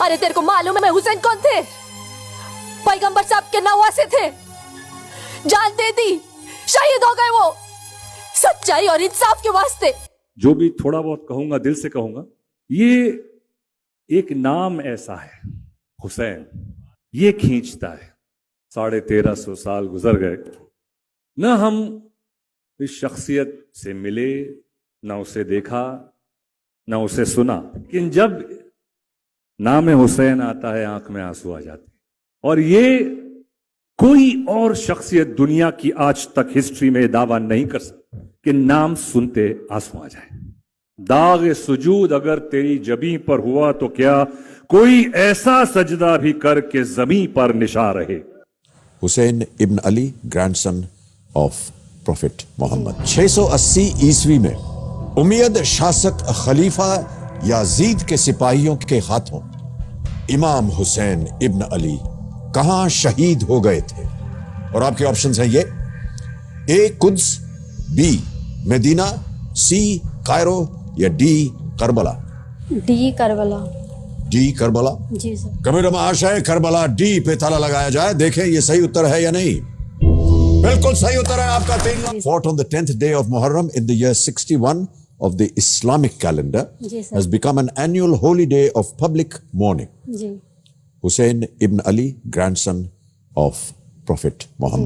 अरे तेरे को मालूम है हुसैन कौन थे? पैगंबर साहब के नवासे थे, जान दे दी, शहीद हो गए वो सच्चाई और इंसाफ के वास्ते। जो भी थोड़ा बहुत कहूंगा दिल से कहूंगा, ये एक नाम ऐसा है हुसैन, ये खींचता है। 1350 साल गुजर गए, न हम इस शख्सियत से मिले, न उसे देखा, न उसे सुना, लेकिन जब नाम हुसैन आता है आंख में आंसू आ जाते हैं। और ये कोई और शख्सियत दुनिया की आज तक हिस्ट्री में दावा नहीं कर सकती कि नाम सुनते आंसू आ जाए। दाग सुजूद अगर तेरी जबी पर हुआ तो क्या कोई ऐसा सजदा भी कर के जमी पर निशा रहे। Hussain ibn Ali, grandson of prophet Muhammad. 680 ईस्वी में उमैयद शासक खलीफा याजीद के सिपाहियों के हाथों इमाम हुसैन इब्न अली कहां शहीद हो गए थे? और आपके ऑप्शंस हैं ये: A Quds, B Medina, C Cairo या D Karbala. D Karbala. D Karbala. जी सर। कमेंट में आशय करबला डी पे ताला लगाया जाए, देखें ये सही उत्तर है या नहीं। बिल्कुल सही उत्तर है आपका। 3 fought on the 10th day of Muharram in the year 61 of the Islamic calendar has become an annual holy day of public mourning. Ji. Hussein ibn Ali, grandson of Prophet Muhammad.